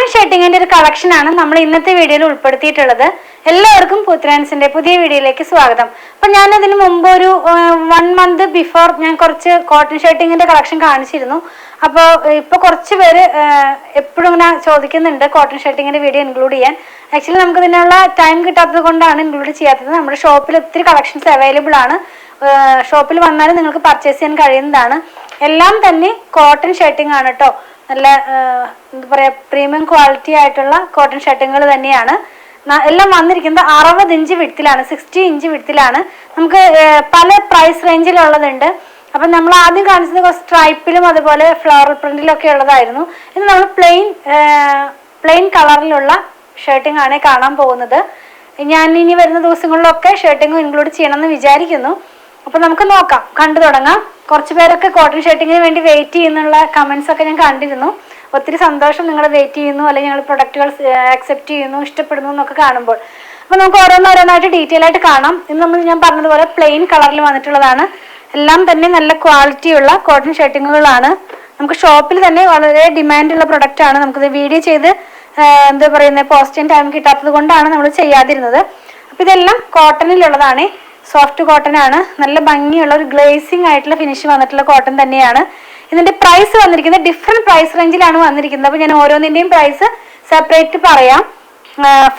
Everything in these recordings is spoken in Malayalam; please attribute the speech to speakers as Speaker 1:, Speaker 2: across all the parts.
Speaker 1: കോട്ടൺ ഷർട്ടിങ്ങിന്റെ ഒരു കളക്ഷൻ ആണ് നമ്മൾ ഇന്നത്തെ വീഡിയോയിൽ ഉൾപ്പെടുത്തിയിട്ടുള്ളത്. എല്ലാവർക്കും പുത്രാൻസിന്റെ പുതിയ വീഡിയോയിലേക്ക് സ്വാഗതം. അപ്പൊ ഞാൻ അതിന് മുമ്പ് ഒരു 1 month ബിഫോർ ഞാൻ കുറച്ച് കോട്ടൺ ഷർട്ടിങ്ങിന്റെ കളക്ഷൻ കാണിച്ചിരുന്നു. അപ്പോൾ ഇപ്പൊ കുറച്ച് പേര് എപ്പോഴും ഇങ്ങനെ ചോദിക്കുന്നുണ്ട് കോട്ടൺ ഷർട്ടിങ്ങിന്റെ വീഡിയോ ഇൻക്ലൂഡ് ചെയ്യാൻ. ആക്ച്വലി നമുക്ക് ഇതിനുള്ള ടൈം കിട്ടാത്തത് കൊണ്ടാണ് ഇൻക്ലൂഡ് ചെയ്യാത്തത്. നമ്മുടെ ഷോപ്പിൽ ഒത്തിരി കളക്ഷൻസ് അവൈലബിൾ ആണ്. ഷോപ്പിൽ വന്നാലും നിങ്ങൾക്ക് പർച്ചേസ് ചെയ്യാൻ കഴിയുന്നതാണ്. എല്ലാം തന്നെ കോട്ടൺ ഷർട്ടിങ് ആണ് കേട്ടോ. നല്ല എന്താ പറയാ, പ്രീമിയം ക്വാളിറ്റി ആയിട്ടുള്ള കോട്ടൺ ഷർട്ടുകൾ തന്നെയാണ്. എല്ലാം വന്നിരിക്കുന്നത് 60 ഇഞ്ച് വിഡ്ത്തിലാണ്, 60 ഇഞ്ച് വിഡ്ത്തിലാണ്. നമുക്ക് പല പ്രൈസ് റേഞ്ചിലുള്ളതുണ്ട്. അപ്പം നമ്മൾ ആദ്യം കാണിച്ചത് കുറച്ച് സ്ട്രൈപ്പിലും അതുപോലെ ഫ്ലോറൽ പ്രിന്റിലും ഒക്കെ ഉള്ളതായിരുന്നു. ഇത് നമ്മൾ പ്ലെയിൻ കളറിലുള്ള ഷർട്ടിങ് ആണ് കാണാൻ പോകുന്നത്. ഞാൻ ഇനി വരുന്ന ദിവസങ്ങളിലൊക്കെ ഷർട്ടിങ് ഇൻക്ലൂഡ് ചെയ്യണമെന്ന് വിചാരിക്കുന്നു. അപ്പം നമുക്ക് നോക്കാം, കണ്ടു തുടങ്ങാം. കുറച്ച് പേരൊക്കെ കോട്ടൺ ഷർട്ടിങ്ങിന് വേണ്ടി വെയിറ്റ് ചെയ്യുന്നുള്ള കമൻസ് ഒക്കെ ഞാൻ കണ്ടിരുന്നു. ഒത്തിരി സന്തോഷം, നിങ്ങൾ വെയിറ്റ് ചെയ്യുന്നു അല്ലെങ്കിൽ ഞങ്ങൾ പ്രൊഡക്റ്റുകൾ അക്സെപ്റ്റ് ചെയ്യുന്നു, ഇഷ്ടപ്പെടുന്നു എന്നൊക്കെ കാണുമ്പോൾ. അപ്പോൾ നമുക്ക് ഓരോന്നോരോന്നായിട്ട് ഡീറ്റെയിൽ ആയിട്ട് കാണാം. ഇന്ന് ഞാൻ പറഞ്ഞതുപോലെ പ്ലെയിൻ കളറിൽ വന്നിട്ടുള്ളതാണ്. എല്ലാം തന്നെ നല്ല ക്വാളിറ്റിയുള്ള കോട്ടൺ ഷർട്ടിങ്ങുകളാണ്. നമുക്ക് ഷോപ്പിൽ തന്നെ വളരെ ഡിമാൻഡുള്ള പ്രൊഡക്റ്റാണ്. നമുക്കിത് വീഡിയോ ചെയ്ത് എന്താ പറയുന്നത്, പോസ്റ്റ് ചെയ്യാൻ ടൈം കിട്ടാത്തത് കൊണ്ടാണ് നമ്മൾ ചെയ്യാതിരുന്നത്. അപ്പോൾ ഇതെല്ലാം കോട്ടണിലുള്ളതാണ്. സോഫ്റ്റ് കോട്ടൺ ആണ്. നല്ല ഭംഗിയുള്ള ഒരു ഗ്ലേസിംഗ് ആയിട്ടുള്ള ഫിനിഷ് വന്നിട്ടുള്ള കോട്ടൺ തന്നെയാണ്. ഇതിന്റെ പ്രൈസ് വന്നിരിക്കുന്നത് ഡിഫറെന്റ് പ്രൈസ് റേഞ്ചിലാണ് വന്നിരിക്കുന്നത്. അപ്പോൾ ഞാൻ ഓരോന്നിന്റെയും പ്രൈസ് സെപ്പറേറ്റ് പറയാം.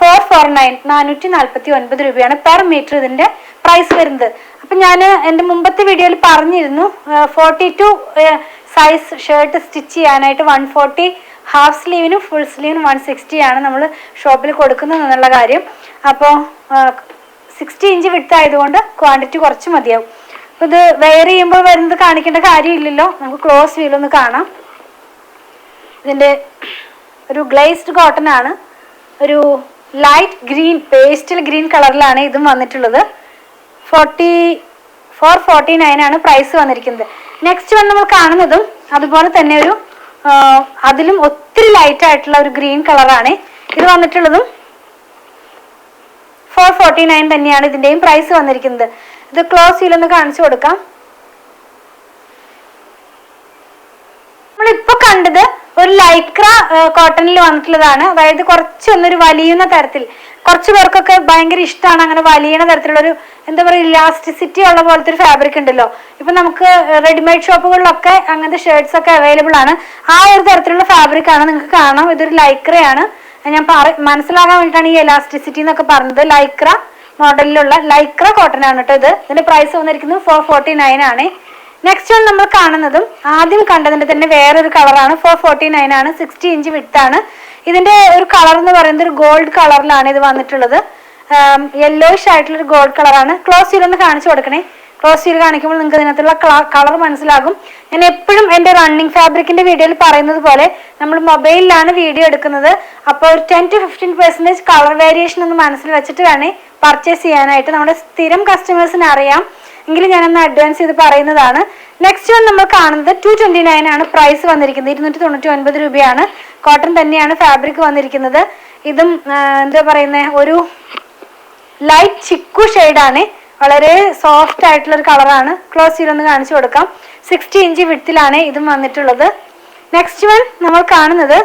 Speaker 1: 449 449 രൂപയാണ് പെർ മീറ്റർ ഇതിന്റെ പ്രൈസ് വരുന്നത്. അപ്പൊ ഞാൻ എൻ്റെ മുമ്പത്തെ വീഡിയോയിൽ പറഞ്ഞിരുന്നു 42 സൈസ് ഷർട്ട് സ്റ്റിച്ച് ചെയ്യാനായിട്ട് 140, ഹാഫ് സ്ലീവിനും ഫുൾ സ്ലീവിനും 160 ആണ് നമ്മൾ ഷോപ്പിൽ കൊടുക്കുന്നത് എന്നുള്ള കാര്യം. അപ്പോൾ 60 ഇഞ്ച് വിഡ്ത്ത് ആയതുകൊണ്ട് ക്വാണ്ടിറ്റി കുറച്ച് മതിയാവും. അപ്പോൾ ഇത് വെയർ ചെയ്യുമ്പോൾ വരുന്നത് കാണിക്കേണ്ട കാര്യമില്ലല്ലോ. നമുക്ക് ക്ലോസ് വ്യൂലൊന്ന് കാണാം. ഇതിൻ്റെ ഒരു ഗ്ലേസ്ഡ് കോട്ടൺ ആണ്. ഒരു ലൈറ്റ് ഗ്രീൻ, പേസ്റ്റൽ ഗ്രീൻ കളറിലാണ് ഇതും വന്നിട്ടുള്ളത്. 449 ആണ് പ്രൈസ് വന്നിരിക്കുന്നത്. നെക്സ്റ്റ് വന്ന് നമ്മൾ കാണുന്നതും അതുപോലെ തന്നെ ഒരു അതിലും ഒത്തിരി ലൈറ്റ് ആയിട്ടുള്ള ഒരു ഗ്രീൻ കളറാണ് ഇത് വന്നിട്ടുള്ളതും. 449 തന്നെയാണ് ഇതിന്റെയും പ്രൈസ് വന്നിരിക്കുന്നത്. ഇത് ക്ലോസ് ചെയ്തൊന്ന് കാണിച്ചു കൊടുക്കാം. നമ്മളിപ്പോ കണ്ടത് ഒരു ലൈക്ര കോട്ടണിൽ വന്നിട്ടുള്ളതാണ്. അതായത് കുറച്ചൊന്നൊരു വലിയുന്ന തരത്തിൽ, കുറച്ച് പേർക്കൊക്കെ ഭയങ്കര ഇഷ്ടമാണ് അങ്ങനെ വലിയണ തരത്തിലുള്ള ഒരു എന്താ പറയുക, ഇലാസ്റ്റിസിറ്റി ഉള്ള പോലത്തെ ഒരു ഫാബ്രിക് ഉണ്ടല്ലോ. ഇപ്പൊ നമുക്ക് റെഡിമെയ്ഡ് ഷോപ്പുകളിലൊക്കെ അങ്ങനത്തെ ഷർട്ട്സ് ഒക്കെ അവൈലബിൾ ആണ്. ആ ഒരു തരത്തിലുള്ള ഫാബ്രിക് ആണ്. നിങ്ങൾക്ക് കാണാം, ഇതൊരു ലൈക്രയാണ്. ഞാൻ മനസ്സിലാകാൻ വേണ്ടിയിട്ടാണ് ഈ എലാസ്റ്റിസിറ്റി എന്നൊക്കെ പറഞ്ഞത്. ലൈക്ര മോഡലിലുള്ള ലൈക്ര കോട്ടൺ ആണ് കേട്ടോ ഇത്. ഇതിന്റെ പ്രൈസ് വന്നിരിക്കുന്നത് 449 ആണ്. നെക്സ്റ്റ് വൺ നമ്മൾ കാണുന്നതും ആദ്യം കണ്ടതിന്റെ തന്നെ വേറൊരു കളറാണ്. 449 ആണ്. 60 ഇഞ്ച് വിഡ്ത്ത് ആണ്. ഇതിന്റെ ഒരു കളർ എന്ന് പറയുന്നത് ഒരു ഗോൾഡ് കളറിലാണ് ഇത് വന്നിട്ടുള്ളത്. യെല്ലോയിഷ് ആയിട്ടുള്ള ഒരു ഗോൾഡ് കളറാണ്. ക്ലോസ് ചെയ്തൊന്ന് കാണിച്ചു കൊടുക്കണേ. ക്ലോസ് ചെയ്ത് കാണിക്കുമ്പോൾ നിങ്ങൾക്ക് ഇതിനകത്തുള്ള കളർ മനസ്സിലാകും. ഞാൻ എപ്പോഴും എൻ്റെ റണ്ണിങ് ഫാബ്രിക്കിന്റെ വീഡിയോയിൽ പറയുന്നത് പോലെ നമ്മൾ മൊബൈലിലാണ് വീഡിയോ എടുക്കുന്നത്. അപ്പോൾ ഒരു 10 to 15% കളർ വേരിയേഷൻ ഒന്ന് മനസ്സിൽ വെച്ചിട്ട് വേണേ പർച്ചേസ് ചെയ്യാനായിട്ട്. നമ്മുടെ സ്ഥിരം കസ്റ്റമേഴ്സിന് അറിയാം, എങ്കിലും ഞാനൊന്ന് അഡ്വാൻസ് ചെയ്ത് പറയുന്നതാണ്. നെക്സ്റ്റ് വൺ നമ്മൾ കാണുന്നത് 229 ആണ് പ്രൈസ് വന്നിരിക്കുന്നത്. 299 രൂപയാണ്. കോട്ടൺ തന്നെയാണ് ഫാബ്രിക് വന്നിരിക്കുന്നത്. ഇതും എന്താ പറയുന്നത്, ഒരു ലൈറ്റ് ചിക്കു ഷെയ്ഡാണ്. വളരെ സോഫ്റ്റ് ആയിട്ടുള്ള ഒരു കളറാണ്. ക്ലോസ് ചെയ്തൊന്ന് കാണിച്ചു കൊടുക്കാം. 60 ഇഞ്ച് വിഡ്ത്തിലാണ് ഇതും വന്നിട്ടുള്ളത്. നെക്സ്റ്റ് വൺ നമ്മൾ കാണുന്നത്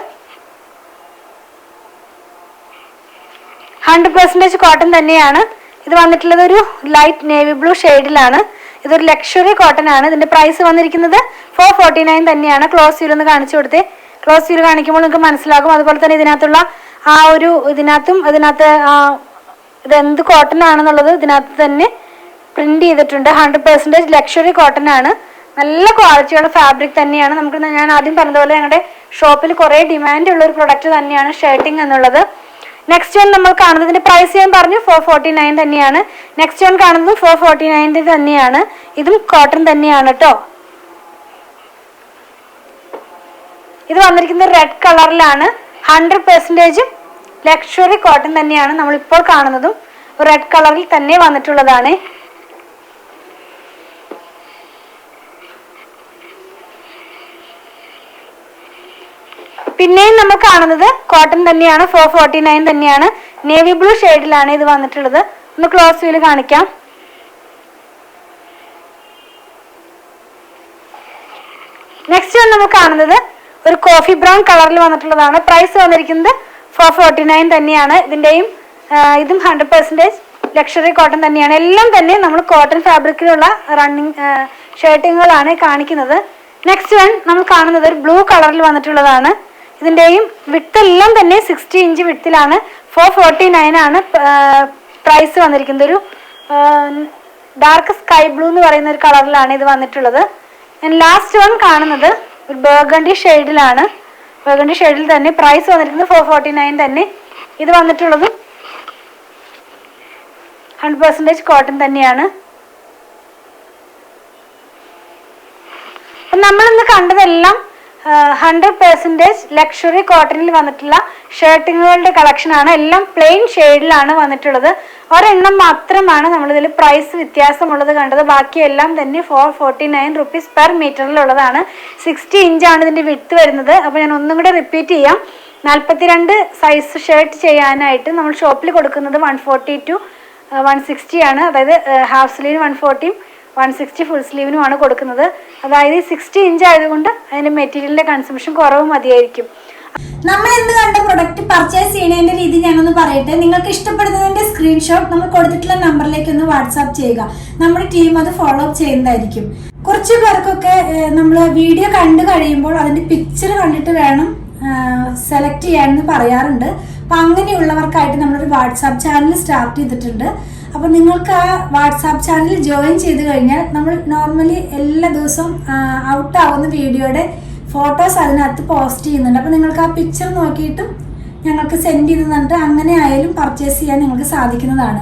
Speaker 1: 100% കോട്ടൺ തന്നെയാണ്. ഇത് വന്നിട്ടുള്ളത് ഒരു ലൈറ്റ് നേവി ബ്ലൂ ഷെയ്ഡിലാണ്. ഇതൊരു ലക്ഷറി കോട്ടൺ ആണ്. ഇതിന്റെ പ്രൈസ് വന്നിരിക്കുന്നത് 449 തന്നെയാണ്. ക്ലോസ് ചെയ്തൊന്ന് കാണിച്ചു കൊടുത്തേ. ക്ലോസ് ചെയ്ത് കാണിക്കുമ്പോൾ നിങ്ങൾക്ക് മനസ്സിലാകും. അതുപോലെ തന്നെ ഇതിനകത്തുള്ള ആ ഒരു ഇതിനകത്ത് ഇത് എന്ത് കോട്ടൺ ആണെന്നുള്ളത് ഇതിനകത്ത് തന്നെ പ്രിന്റ് ചെയ്തിട്ടുണ്ട്. 100% ലക്ഷറി കോട്ടൺ ആണ്. നല്ല ക്വാളിറ്റിയുള്ള ഫാബ്രിക് തന്നെയാണ്. ഞാൻ ആദ്യം പറഞ്ഞതുപോലെ ഞങ്ങളുടെ ഷോപ്പിൽ കുറെ ഡിമാൻഡ് ഉള്ള ഒരു പ്രൊഡക്റ്റ് തന്നെയാണ് ഷർട്ടിങ് എന്നുള്ളത്. നെക്സ്റ്റ് വൺ നമ്മൾ കാണുന്നത്, ഇതിന്റെ പ്രൈസ് ഞാൻ പറഞ്ഞു 449 തന്നെയാണ്. നെക്സ്റ്റ് വൺ കാണുന്നത് 449 തന്നെയാണ്. ഇതും കോട്ടൺ തന്നെയാണ് കേട്ടോ. ഇത് വന്നിരിക്കുന്നത് റെഡ് കളറിലാണ്. 100% ലക്ഷറി കോട്ടൺ തന്നെയാണ്. നമ്മളിപ്പോൾ കാണുന്നതും റെഡ് കളറിൽ തന്നെ വന്നിട്ടുള്ളതാണ്. പിന്നെയും നമ്മൾ കാണുന്നത് കോട്ടൺ തന്നെയാണ്. 449 തന്നെയാണ്. നേവി ബ്ലൂ ഷെയ്ഡിലാണ് ഇത് വന്നിട്ടുള്ളത്. ഒന്ന് ക്ലോസ് വ്യൂല് കാണിക്കാം. നെക്സ്റ്റ് നമ്മൾ കാണുന്നത് ഒരു കോഫി ബ്രൗൺ കളറിൽ വന്നിട്ടുള്ളതാണ്. പ്രൈസ് വന്നിരിക്കുന്നത് 449 തന്നെയാണ്. ഇതും 100% ലക്ഷറി കോട്ടൺ തന്നെയാണ്. എല്ലാം തന്നെ നമ്മൾ കോട്ടൺ ഫാബ്രിക്കിലുള്ള റണ്ണിങ് ഷർട്ടിങ്ങുകളാണ് കാണിക്കുന്നത്. നെക്സ്റ്റ് വൺ നമ്മൾ കാണുന്നത് ഒരു ബ്ലൂ കളറിൽ വന്നിട്ടുള്ളതാണ്. ഇതിൻ്റെയും വിഡ്ത്ത് എല്ലാം തന്നെ 60 ഇഞ്ച് വിഡ്ത്തിലാണ്. 449 ആണ് പ്രൈസ് വന്നിരിക്കുന്നത്. ഒരു ഡാർക്ക് സ്കൈ ബ്ലൂ എന്ന് പറയുന്ന ഒരു കളറിലാണ് ഇത് വന്നിട്ടുള്ളത്. ലാസ്റ്റ് വൺ കാണുന്നത് ഒരു ബർഗണ്ടി ഷെയ്ഡിലാണ്. ബർഗണ്ടി ഷെയ്ഡിൽ തന്നെ പ്രൈസ് വന്നിരിക്കുന്നത് 449 തന്നെ. ഇത് വന്നിട്ടുള്ളതും 100% കോട്ടൺ തന്നെയാണ്. നമ്മളിന്ന് കണ്ടതെല്ലാം 100% ലക്ഷറി കോട്ടണിൽ വന്നിട്ടുള്ള ഷർട്ടിങ്ങുകളുടെ കളക്ഷനാണ്. എല്ലാം പ്ലെയിൻ ഷെയ്ഡിലാണ് വന്നിട്ടുള്ളത്. ഒരെണ്ണം മാത്രമാണ് നമ്മളിതിൽ പ്രൈസ് വ്യത്യാസമുള്ളത് കണ്ടത്. ബാക്കിയെല്ലാം തന്നെ 449 റുപ്പീസ് പെർ മീറ്ററിലുള്ളതാണ്. 60 ഇഞ്ചാണ് ഇതിൻ്റെ വിഡ്ത്ത് വരുന്നത്. അപ്പോൾ ഞാൻ ഒന്നും കൂടെ റിപ്പീറ്റ് ചെയ്യാം. 42 സൈസ് ഷർട്ട് ചെയ്യാനായിട്ട് നമ്മൾ ഷോപ്പിൽ കൊടുക്കുന്നത് 140 to 160 ആണ്. അതായത് ഹാഫ് സ്ലീവ് 140, 160 ഫുൾ സ്ലീവിനുമാണ് കൊടുക്കുന്നത്. അതായത് 60 ഇഞ്ച് ആയതുകൊണ്ട് അതിൻ്റെ മെറ്റീരിയലിൻ്റെ കൺസംഷൻ കുറവ് മതിയായിരിക്കും.
Speaker 2: നമ്മൾ ഇന്ന് കണ്ട പ്രൊഡക്റ്റ് പർച്ചേസ് ചെയ്യുന്നതിന്റെ രീതി ഞാനൊന്ന് പറയട്ടെ. നിങ്ങൾക്ക് ഇഷ്ടപ്പെടുന്നതിന്റെ സ്ക്രീൻഷോട്ട് നമ്മൾ കൊടുത്തിട്ടുള്ള നമ്പറിലേക്ക് ഒന്ന് വാട്സാപ്പ് ചെയ്യുക. നമ്മുടെ ടീം അത് ഫോളോ അപ്പ് ചെയ്യുന്നതായിരിക്കും. കുറച്ച് പേർക്കൊക്കെ നമ്മൾ വീഡിയോ കണ്ടു കഴിയുമ്പോൾ അതിന്റെ പിക്ചർ കണ്ടിട്ട് വേണം സെലക്ട് ചെയ്യാമെന്ന് പറയാറുണ്ട്. അപ്പം അങ്ങനെയുള്ളവർക്കായിട്ട് നമ്മളൊരു വാട്സാപ്പ് ചാനൽ സ്റ്റാർട്ട് ചെയ്തിട്ടുണ്ട്. അപ്പോൾ നിങ്ങൾക്ക് ആ വാട്സാപ്പ് ചാനൽ ജോയിൻ ചെയ്ത് കഴിഞ്ഞാൽ നമ്മൾ നോർമലി എല്ലാ ദിവസവും ഔട്ടാവുന്ന വീഡിയോയുടെ ഫോട്ടോസ് അതിനകത്ത് പോസ്റ്റ് ചെയ്യുന്നുണ്ട്. അപ്പോൾ നിങ്ങൾക്ക് ആ പിക്ചർ നോക്കിയിട്ടും ഞങ്ങൾക്ക് സെൻഡ് ചെയ്ത് തന്നിട്ട് അങ്ങനെ ആയാലും പർച്ചേസ് ചെയ്യാൻ നിങ്ങൾക്ക് സാധിക്കുന്നതാണ്.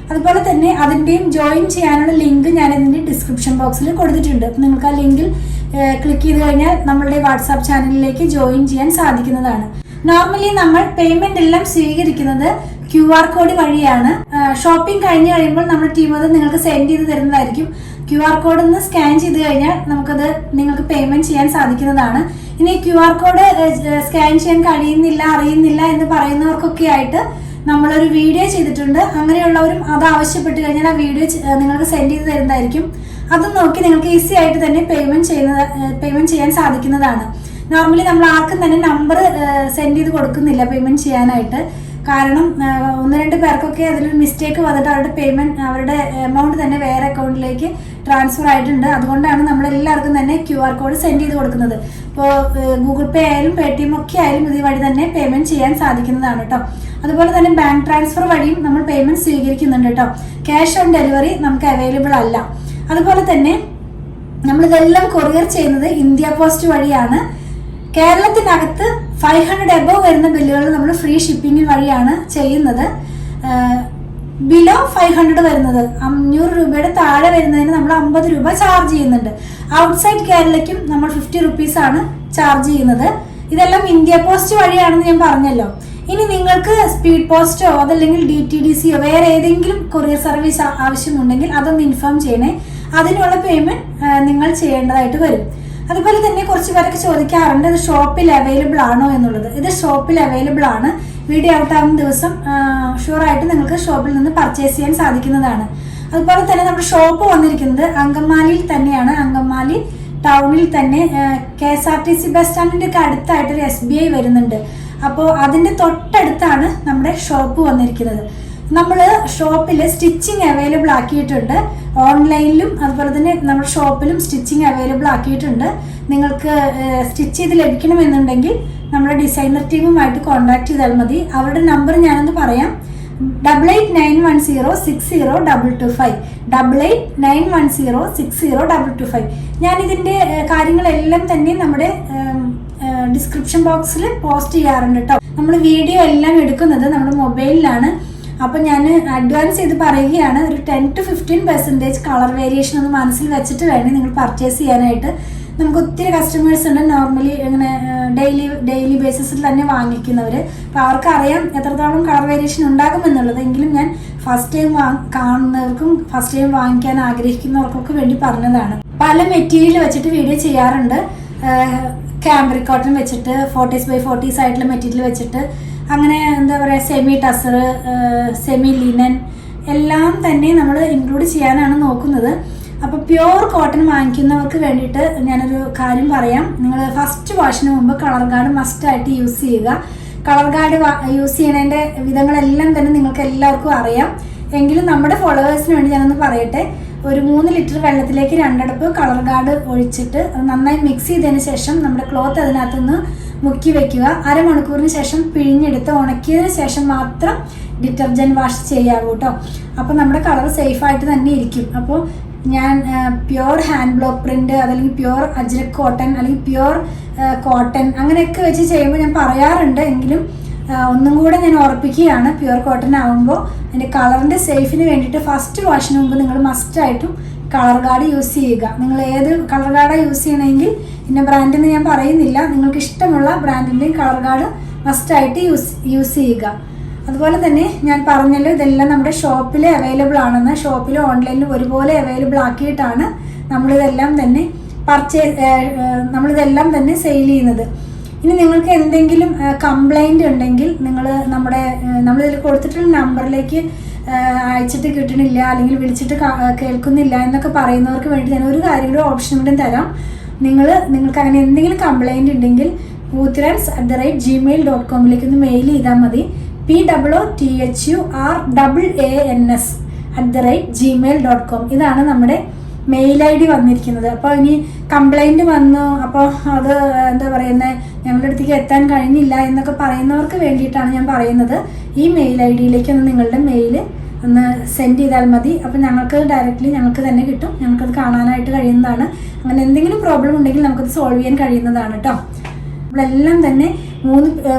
Speaker 2: അതുപോലെ തന്നെ അതിൻ്റെയും ജോയിൻ ചെയ്യാനുള്ള ലിങ്ക് ഞാൻ ഇതിൻ്റെ ഡിസ്ക്രിപ്ഷൻ ബോക്സിൽ കൊടുത്തിട്ടുണ്ട്. അപ്പോൾ നിങ്ങൾക്ക് ആ ലിങ്കിൽ ക്ലിക്ക് ചെയ്ത് കഴിഞ്ഞാൽ നമ്മളുടെ വാട്സാപ്പ് ചാനലിലേക്ക് ജോയിൻ ചെയ്യാൻ സാധിക്കുന്നതാണ്. നോർമലി നമ്മൾ പേയ്മെന്റ് എല്ലാം സ്വീകരിക്കുന്നത് QR കോഡ് വഴിയാണ്. ഷോപ്പിംഗ് കഴിഞ്ഞ് കഴിയുമ്പോൾ നമ്മുടെ ടീം അത് നിങ്ങൾക്ക് സെൻഡ് ചെയ്ത് തരുന്നതായിരിക്കും. QR കോഡ് ഒന്ന് സ്കാൻ ചെയ്ത് കഴിഞ്ഞാൽ നമുക്കത് നിങ്ങൾക്ക് പേയ്മെന്റ് ചെയ്യാൻ സാധിക്കുന്നതാണ്. ഇനി QR കോഡ് സ്കാൻ ചെയ്യാൻ അറിയുന്നില്ല എന്ന് പറയുന്നവർക്കൊക്കെ ആയിട്ട് നമ്മളൊരു വീഡിയോ ചെയ്തിട്ടുണ്ട്. അങ്ങനെയുള്ളവരും അത് ആവശ്യപ്പെട്ട് കഴിഞ്ഞാൽ ആ വീഡിയോ നിങ്ങൾക്ക് സെൻഡ് ചെയ്ത് തരുന്നതായിരിക്കും. അത് നോക്കി നിങ്ങൾക്ക് ഈസി ആയിട്ട് തന്നെ പേയ്മെന്റ് ചെയ്യാൻ സാധിക്കുന്നതാണ്. നോർമലി നമ്മൾ ആർക്കും തന്നെ നമ്പർ സെൻഡ് ചെയ്ത് കൊടുക്കുന്നില്ല പേയ്മെന്റ് ചെയ്യാനായിട്ട്. കാരണം 1-2 പേർക്കൊക്കെ അതിലൊരു മിസ്റ്റേക്ക് വന്നിട്ട് അവരുടെ എമൗണ്ട് തന്നെ വേറെ അക്കൗണ്ടിലേക്ക് ട്രാൻസ്ഫർ ആയിട്ടുണ്ട്. അതുകൊണ്ടാണ് നമ്മളെല്ലാവർക്കും തന്നെ QR കോഡ് സെൻഡ് ചെയ്ത് കൊടുക്കുന്നത്. ഇപ്പോൾ ഗൂഗിൾ പേ ആയാലും Paytm ഒക്കെ ആയാലും ഇത് വഴി തന്നെ പേയ്മെന്റ് ചെയ്യാൻ സാധിക്കുന്നതാണ് കേട്ടോ. അതുപോലെ തന്നെ ബാങ്ക് ട്രാൻസ്ഫർ വഴിയും നമ്മൾ പേയ്മെന്റ് സ്വീകരിക്കുന്നുണ്ട് കേട്ടോ. ക്യാഷ് ഓൺ ഡെലിവറി നമുക്ക് അവൈലബിൾ അല്ല. അതുപോലെ തന്നെ നമ്മളിതെല്ലാം കൊറിയർ ചെയ്യുന്നത് ഇന്ത്യ പോസ്റ്റ് വഴിയാണ്. കേരളത്തിനകത്ത് 500 എബവ് വരുന്ന ബില്ലുകൾ നമ്മൾ ഫ്രീ ഷിപ്പിംഗ് വഴിയാണ് ചെയ്യുന്നത്. ബിലോ 500 വരുന്നത് 500 രൂപയുടെ താഴെ വരുന്നതിന് നമ്മൾ 50 രൂപ ചാർജ് ചെയ്യുന്നുണ്ട്. ഔട്ട്സൈഡ് കേരളയ്ക്കും നമ്മൾ 50 റുപ്പീസ് ആണ് ചാർജ് ചെയ്യുന്നത്. ഇതെല്ലാം ഇന്ത്യ പോസ്റ്റ് വഴിയാണെന്ന് ഞാൻ പറഞ്ഞല്ലോ. ഇനി നിങ്ങൾക്ക് സ്പീഡ് പോസ്റ്റോ അതല്ലെങ്കിൽ DTDCയോ വേറെ ഏതെങ്കിലും കൊറിയർ സർവീസ് ആവശ്യമുണ്ടെങ്കിൽ അതൊന്ന് ഇൻഫോം ചെയ്യണേ. അതിനുള്ള പേയ്മെന്റ് നിങ്ങൾ ചെയ്യേണ്ടതായിട്ട് വരും. അതുപോലെ തന്നെ കുറച്ച് പേരൊക്കെ ചോദിക്കാറുണ്ട് ഇത് ഷോപ്പിൽ അവൈലബിൾ ആണോ എന്നുള്ളത്. ഇത് ഷോപ്പിൽ അവൈലബിൾ ആണ്. വീഡിയോ ഔട്ട് ആവുന്ന ദിവസം ഷുവറായിട്ട് നിങ്ങൾക്ക് ഷോപ്പിൽ നിന്ന് പർച്ചേസ് ചെയ്യാൻ സാധിക്കുന്നതാണ്. അതുപോലെ തന്നെ നമ്മുടെ ഷോപ്പ് വന്നിരിക്കുന്നത് അങ്കമാലിയിൽ തന്നെയാണ്. അങ്കമാലി ടൗണിൽ തന്നെ KSRTC ബസ് സ്റ്റാൻഡിൻ്റെ ഒക്കെ അടുത്തായിട്ടൊരു SBI വരുന്നുണ്ട്. അപ്പോൾ അതിൻ്റെ തൊട്ടടുത്താണ് നമ്മുടെ ഷോപ്പ് വന്നിരിക്കുന്നത്. നമ്മൾ ഷോപ്പിൽ സ്റ്റിച്ചിങ് അവൈലബിൾ ആക്കിയിട്ടുണ്ട്. ഓൺലൈനിലും അതുപോലെ തന്നെ നമ്മുടെ ഷോപ്പിലും സ്റ്റിച്ചിങ് അവൈലബിൾ ആക്കിയിട്ടുണ്ട്. നിങ്ങൾക്ക് സ്റ്റിച്ച് ചെയ്ത് ലഭിക്കണമെന്നുണ്ടെങ്കിൽ നമ്മുടെ ഡിസൈനർ ടീമുമായിട്ട് കോൺടാക്ട് ചെയ്താൽ മതി. അവരുടെ നമ്പർ ഞാനൊന്ന് പറയാം. 8891060225 8891060225. ഞാനിതിൻ്റെ കാര്യങ്ങളെല്ലാം തന്നെ നമ്മുടെ ഡിസ്ക്രിപ്ഷൻ ബോക്സിൽ പോസ്റ്റ് ചെയ്യാറുണ്ട് കേട്ടോ. നമ്മൾ വീഡിയോ എല്ലാം എടുക്കുന്നത് നമ്മുടെ മൊബൈലിലാണ്. അപ്പം ഞാൻ അഡ്വാൻസ് ചെയ്ത് പറയുകയാണ്, ഒരു 10 to 15% കളർ വേരിയേഷൻ ഒന്ന് മനസ്സിൽ വെച്ചിട്ട് വേണം നിങ്ങൾ പർച്ചേസ് ചെയ്യാനായിട്ട്. നമുക്ക് ഒത്തിരി കസ്റ്റമേഴ്സ് ഉണ്ട് നോർമലി ഇങ്ങനെ ഡെയിലി ബേസിസിൽ തന്നെ വാങ്ങിക്കുന്നവർ. അപ്പോൾ അവർക്കറിയാം എത്രത്തോളം കളർ വേരിയേഷൻ ഉണ്ടാകുമെന്നുള്ളത്. എങ്കിലും ഞാൻ ഫസ്റ്റ് ടൈം കാണുന്നവർക്കും ഫസ്റ്റ് ടൈം വാങ്ങിക്കാൻ ആഗ്രഹിക്കുന്നവർക്കൊക്കെ വേണ്ടി പറഞ്ഞതാണ്. പല മെറ്റീരിയൽ വെച്ചിട്ട് വീഡിയോ ചെയ്യാറുണ്ട്. ക്യാമ്പ്രിക് കോട്ടൺ വെച്ചിട്ട് 40s by 40s ആയിട്ടുള്ള മെറ്റീരിയൽ വെച്ചിട്ട് അങ്ങനെ എന്താ പറയുക സെമി ടസർ, സെമി ലിനൻ എല്ലാം തന്നെ നമ്മൾ ഇൻക്ലൂഡ് ചെയ്യാനാണ് നോക്കുന്നത്. അപ്പോൾ പ്യുവർ കോട്ടൺ വാങ്ങിക്കുന്നവർക്ക് വേണ്ടിയിട്ട് ഞാനൊരു കാര്യം പറയാം. നിങ്ങൾ ഫസ്റ്റ് വാഷിന് മുമ്പ് കളർ ഗാർഡ് മസ്റ്റായിട്ട് യൂസ് ചെയ്യുക. കളർ ഗാർഡ് യൂസ് ചെയ്യുന്നതിൻ്റെ വിധങ്ങളെല്ലാം തന്നെ നിങ്ങൾക്ക് എല്ലാവർക്കും അറിയാം. എങ്കിലും നമ്മുടെ ഫോളോവേഴ്സിന് വേണ്ടി ഞാനൊന്ന് പറയട്ടെ. ഒരു 3 ലിറ്റർ വെള്ളത്തിലേക്ക് 2 അടപ്പ് കളർ ഗാർഡ് ഒഴിച്ചിട്ട് നന്നായി മിക്സ് ചെയ്തതിന് ശേഷം നമ്മുടെ ക്ലോത്ത് അതിനകത്തുനിന്ന് മുക്കി വെക്കുക. അരമണിക്കൂറിന് ശേഷം പിഴിഞ്ഞെടുത്ത് ഉണക്കിയതിന് ശേഷം മാത്രം ഡിറ്റർജൻറ്റ് വാഷ് ചെയ്യാവൂ കേട്ടോ. അപ്പോൾ നമ്മുടെ കളർ സേഫായിട്ട് തന്നെ ഇരിക്കും. അപ്പോൾ ഞാൻ പ്യുവർ ഹാൻഡ് ബ്ലോക്ക് പ്രിന്റ്, അതല്ലെങ്കിൽ പ്യുവർ അജ്രക് കോട്ടൺ, അല്ലെങ്കിൽ പ്യുവർ കോട്ടൺ അങ്ങനെയൊക്കെ വെച്ച് ചെയ്യുമ്പോൾ ഞാൻ പറയാറുണ്ട്. എങ്കിലും ഒന്നും കൂടെ ഞാൻ ഉറപ്പിക്കുകയാണ്, പ്യുവർ കോട്ടൺ ആകുമ്പോൾ അതിൻ്റെ കളറിൻ്റെ സേഫിന് വേണ്ടിയിട്ട് ഫസ്റ്റ് വാഷിന് മുമ്പ് നിങ്ങൾ മസ്റ്റായിട്ടും കളർ ഗാർഡ് യൂസ് ചെയ്യുക. നിങ്ങൾ ഏത് കളർ ഗാർഡാണ് യൂസ് ചെയ്യണമെങ്കിൽ ഇന്ന ബ്രാൻഡെന്ന് ഞാൻ പറയുന്നില്ല, നിങ്ങൾക്ക് ഇഷ്ടമുള്ള ബ്രാൻഡിൻ്റെയും കളർ ഗാർഡ് മസ്റ്റായിട്ട് യൂസ് ചെയ്യുക. അതുപോലെ തന്നെ ഞാൻ പറഞ്ഞല്ലോ, ഇതെല്ലാം നമ്മുടെ ഷോപ്പിൽ അവൈലബിൾ ആണെന്ന്. ഷോപ്പിലും ഓൺലൈനിലും ഒരുപോലെ അവൈലബിൾ ആക്കിയിട്ടാണ് നമ്മളിതെല്ലാം തന്നെ സെയിൽ ചെയ്യുന്നത്. ഇനി നിങ്ങൾക്ക് എന്തെങ്കിലും കംപ്ലൈൻറ്റ് ഉണ്ടെങ്കിൽ നമ്മളിതിൽ കൊടുത്തിട്ടുള്ള നമ്പറിലേക്ക് അയച്ചിട്ട് കിട്ടണില്ല, അല്ലെങ്കിൽ വിളിച്ചിട്ട് കേൾക്കുന്നില്ല എന്നൊക്കെ പറയുന്നവർക്ക് വേണ്ടി ഞാൻ ഒരു കാര്യം കൂടി ഓപ്ഷൻ കൂടി തരാം. നിങ്ങൾക്ക് അങ്ങനെ എന്തെങ്കിലും കംപ്ലൈൻറ്റ് ഉണ്ടെങ്കിൽ poothirans@gmail.com ഒന്ന് മെയിൽ ചെയ്താൽ മതി. POOTHRANS@gmail.com ഇതാണ് നമ്മുടെ മെയിൽ ID വന്നിരിക്കുന്നത്. അപ്പോൾ ഇനി കംപ്ലൈൻറ്റ് വന്നു, അപ്പോൾ അത് എന്താ പറയുന്നത്, ഞങ്ങളുടെ അടുത്തേക്ക് എത്താൻ കഴിഞ്ഞില്ല എന്നൊക്കെ പറയുന്നവർക്ക് വേണ്ടിയിട്ടാണ് ഞാൻ പറയുന്നത്. ഈ മെയിൽ ID ഒന്ന് നിങ്ങളുടെ മെയിൽ ഒന്ന് സെൻഡ് ചെയ്താൽ മതി. അപ്പോൾ ഞങ്ങൾക്ക് തന്നെ കിട്ടും, ഞങ്ങൾക്കത് കാണാനായിട്ട് കഴിയുന്നതാണ്. അങ്ങനെ എന്തെങ്കിലും പ്രോബ്ലം ഉണ്ടെങ്കിൽ നമുക്കത് സോൾവ് ചെയ്യാൻ കഴിയുന്നതാണ് കേട്ടോ. നമ്മളെല്ലാം തന്നെ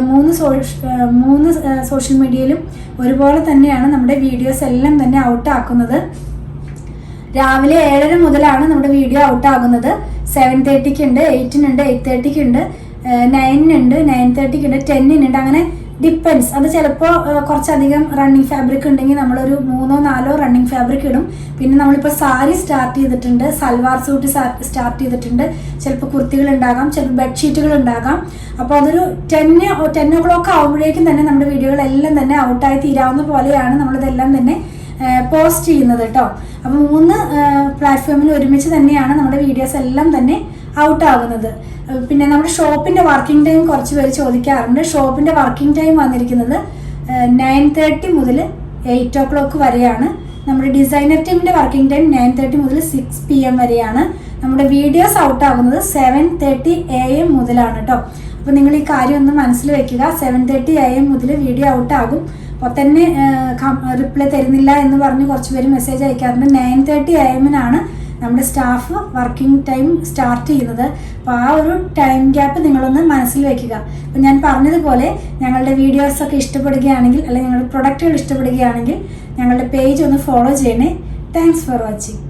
Speaker 2: മൂന്ന് സോഷ്യൽ മീഡിയയിലും ഒരുപോലെ തന്നെയാണ് നമ്മുടെ വീഡിയോസ് എല്ലാം തന്നെ ഔട്ട് ആക്കുന്നത്. രാവിലെ 7:30 മുതലാണ് നമ്മുടെ വീഡിയോ ഔട്ട് ആകുന്നത്. 7:30 ഉണ്ട്, 8-നുണ്ട്, 8:30 ഉണ്ട്, 9-നുണ്ട്, 9:30 ഉണ്ട്, 10-നുണ്ട്. അങ്ങനെ ഡിപ്പെൻസ്. അത് ചിലപ്പോൾ കുറച്ചധികം റണ്ണിങ് ഫാബ്രിക് ഉണ്ടെങ്കിൽ നമ്മളൊരു 3-4 റണ്ണിങ് ഫാബ്രിക് ഇടും. പിന്നെ നമ്മളിപ്പോൾ സാരി സ്റ്റാർട്ട് ചെയ്തിട്ടുണ്ട്, സൽവാർ സൂട്ട് സ്റ്റാർട്ട് ചെയ്തിട്ടുണ്ട്, ചിലപ്പോൾ കുർത്തികൾ ഉണ്ടാകാം, ചിലപ്പോൾ ബെഡ്ഷീറ്റുകൾ ഉണ്ടാകാം. അപ്പോൾ അതൊരു 10 o'clock ആകുമ്പോഴേക്കും തന്നെ നമ്മുടെ വീഡിയോകളെല്ലാം തന്നെ ഔട്ടായി തീരാവുന്ന പോലെയാണ് നമ്മളിതെല്ലാം തന്നെ പോസ്റ്റ് ചെയ്യുന്നത് കേട്ടോ. അപ്പോൾ 3 പ്ലാറ്റ്ഫോമിൽ ഒരുമിച്ച് തന്നെയാണ് നമ്മുടെ വീഡിയോസ് എല്ലാം തന്നെ ഔട്ട് ആകുന്നത്. പിന്നെ നമ്മുടെ ഷോപ്പിൻ്റെ വർക്കിംഗ് ടൈം കുറച്ച് പേര് ചോദിക്കാറുണ്ട്. ഷോപ്പിൻ്റെ വർക്കിംഗ് ടൈം വന്നിരിക്കുന്നത് 9:30 മുതൽ 8 o'clock വരെയാണ്. നമ്മുടെ ഡിസൈനർ ടീമിൻ്റെ വർക്കിംഗ് ടൈം 9:30 മുതൽ 6 PM വരെയാണ്. നമ്മുടെ വീഡിയോസ് ഔട്ട് ആകുന്നത് 7:30 AM മുതലാണ് കേട്ടോ. അപ്പോൾ നിങ്ങൾ ഈ കാര്യം ഒന്ന് മനസ്സിൽ വെക്കുക. 7:30 AM മുതൽ വീഡിയോ ഔട്ട് ആകും. അപ്പോൾ തന്നെ റിപ്ലൈ തരുന്നില്ല എന്ന് പറഞ്ഞ് കുറച്ച് പേര് മെസ്സേജ് അയക്കാറുണ്ട്. 9:30 AM-നാണ് നമ്മുടെ സ്റ്റാഫ് വർക്കിംഗ് ടൈം സ്റ്റാർട്ട് ചെയ്യുന്നത്. അപ്പോൾ ആ ഒരു ടൈം ഗ്യാപ്പ് നിങ്ങളൊന്ന് മനസ്സിൽ വെക്കുക. അപ്പോൾ ഞാൻ പറഞ്ഞതുപോലെ ഞങ്ങളുടെ വീഡിയോസൊക്കെ ഇഷ്ടപ്പെടുകയാണെങ്കിൽ, അല്ലെങ്കിൽ ഞങ്ങളുടെ പ്രൊഡക്റ്റുകൾ ഇഷ്ടപ്പെടുകയാണെങ്കിൽ ഞങ്ങളുടെ പേജ് ഒന്ന് ഫോളോ ചെയ്യണേ. Thanks for watching.